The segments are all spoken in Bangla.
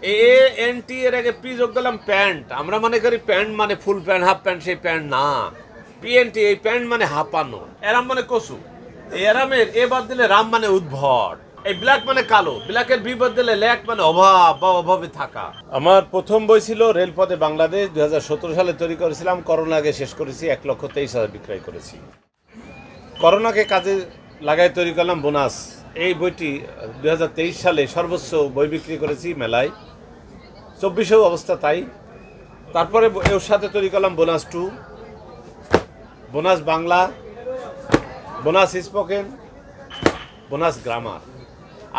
ANT এর আগে পি যোগ দিলাম প্যান্ট। আমরা মনে করি প্যান্ট মানে ফুল প্যান্ট, হাফ প্যান্ট, সেই প্যান্ট না। PNT, এই প্যান্ট মানে হাঁপানো। এরাম মানে কচু। এই এরামের এ বাদ দিলে রাম মানে উদ্ভট। এই ব্ল্যাক মানে কালো, ব্ল্যাকের বি বাদ দিলে ল্যাক মানে অভাব বা অভাবে থাকা। আমার প্রথম বই ছিল রেলপথে বাংলাদেশ, 2017 সালে তৈরি করেছিলাম। করোনা আগে শেষ করেছি, 1,23,000 বিক্রয় করেছি। করোনাকে কাজে লাগাই তৈরি করলাম বোনাস। এই বইটি 2023 সালে সর্বোচ্চ বই বিক্রি করেছি মেলায়, 24-এও অবস্থা তাই। তারপরে এর সাথে তৈরি করলাম bonus 2, bonus Bangla, bonus spoken, bonus grammar.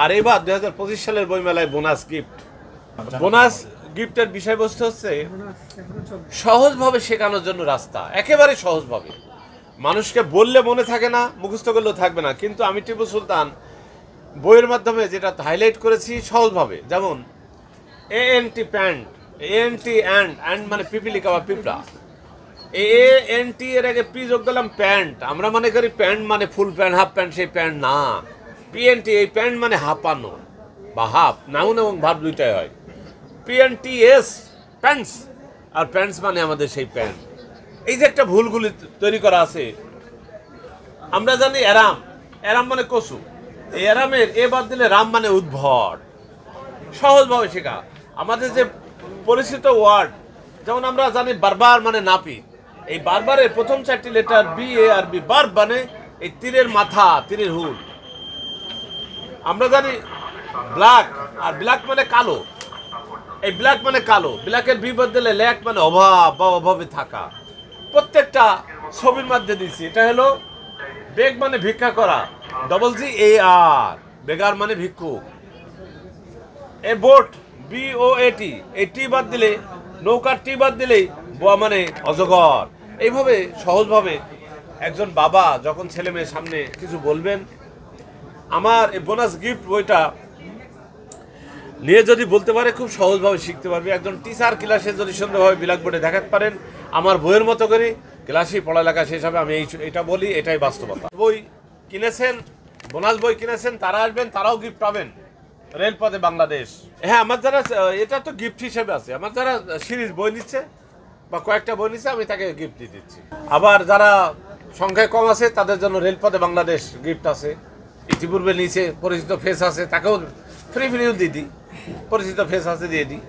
আর এবার 2025 সালের বই মেলায় বোনাস গিফট। বোনাস গিফটের বিষয়বস্তু হচ্ছে সহজভাবে শেখানোর জন্য রাস্তা, একেবারে সহজভাবে। মানুষকে বললে মনে থাকে না, মুখস্থ করলেও থাকবে না, কিন্তু আমি টিপু সুলতান বইয়ের মাধ্যমে যেটা হাইলাইট করেছি সহজভাবে। যেমন ANT প্যান্ট, ANT অ্যান্ড মানে পিপিলিকা বা পিঁপড়া। ANT এর আগে পি যোগ দিলাম প্যান্ট। আমরা মনে করি প্যান্ট মানে ফুল প্যান্ট, হাফ প্যান্ট, সেই প্যান্ট না। PNT, এই প্যান্ট মানে হাঁপানো বা হাফ, নাউন এবং ভার্ব দুইটাই হয়। PNTS প্যান্টস, আর প্যান্টস মানে আমাদের সেই প্যান্ট। এই যে একটা ভুলগুলি তৈরি করা আছে। আমরা জানি এরাম, এরাম মানে কচু। এই এরামের এ বাদ দিলে রাম মানে উদ্ভট। সহজভাবে শেখা। আমাদের যে পরিচিত ওয়ার্ড, যেমন আমরা জানি বারবার মানে নাপিত। এই বারবারের প্রথম 4টি লেটার BARB, বার্ব মানে এই তীরের মাথা, তীরের হুল। আমরা জানি ব্ল্যাক, আর ব্ল্যাক মানে কালো। এই ব্ল্যাক মানে কালো, ব্ল্যাকের বি বাদ দিলে ল্যাক মানে অভাব বা অভাবে থাকা। প্রত্যেকটা ছবির মধ্যে দিচ্ছি। এটা হলো বেগ মানে ভিক্ষা করা, GAR, বেগার মানে ভিক্ষুক। এ বোট, BOAT, এই টি বাদ দিলে, নৌকার টি বাদ দিলেই বোয়া মানে অজগর। এইভাবে সহজভাবে একজন বাবা যখন ছেলে মেয়ের সামনে কিছু বলবেন, আমার এই বোনাস গিফট বইটা নিয়ে যদি বলতে পারে, খুব সহজভাবে শিখতে পারবে। একজন টিচার ক্লাসে যদি সুন্দরভাবে ব্ল্যাকবোর্ডে দেখাতে পারেন, আমার বইয়ের মতো করে ক্লাসে পড়ালেখা শেষ হবে। আমি এটা বলি, এটাই বাস্তবতা। বই কিনেছেন, বোনাস বই কিনেছেন, তারা আসবেন, তারাও গিফট পাবেন রেলপথে বাংলাদেশ। হ্যাঁ, আমার যারা, এটা তো গিফট হিসেবে আছে, আমার যারা সিরিজ বই নিচ্ছে বা কয়েকটা বই নিচ্ছে, আমি তাকে গিফট দিয়ে দিচ্ছি। আবার যারা সংখ্যায় কম আছে, তাদের জন্য রেলপথে বাংলাদেশ গিফট আছে। ইতিপূর্বে নিচে পরিচিত ফেস আছে, তাকেও ফ্রিও দিয়ে দিই। পরিচিত ফেস আছে, দিয়ে দিই।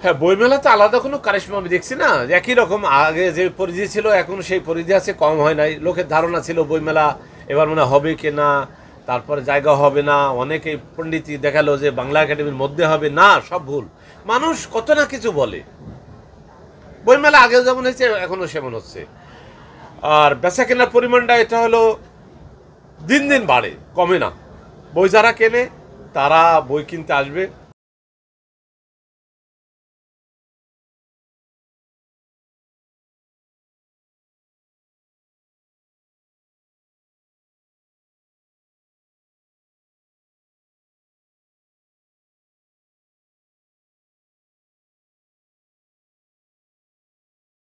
হ্যাঁ, বইমেলা তো আলাদা কোনো কারিশমা আমি দেখছি না। একই রকম আগে যে পরিধি ছিল, এখন সেই পরিধি আছে, কম হয় নাই। লোকের ধারণা ছিল বইমেলা এবার মনে হবে কিনা, তারপরে জায়গা হবে না। অনেকে পণ্ডিতি দেখালো যে বাংলা একাডেমির মধ্যে হবে না, সব ভুল। মানুষ কত না কিছু বলে। বইমেলা আগেও যেমন হয়েছে, এখনো সেমন হচ্ছে। আর বেচা কেনার পরিমাণটা এটা হলো দিন দিন বাড়ে, কমে না। বই যারা কেনে তারা বই কিনতে আসবে।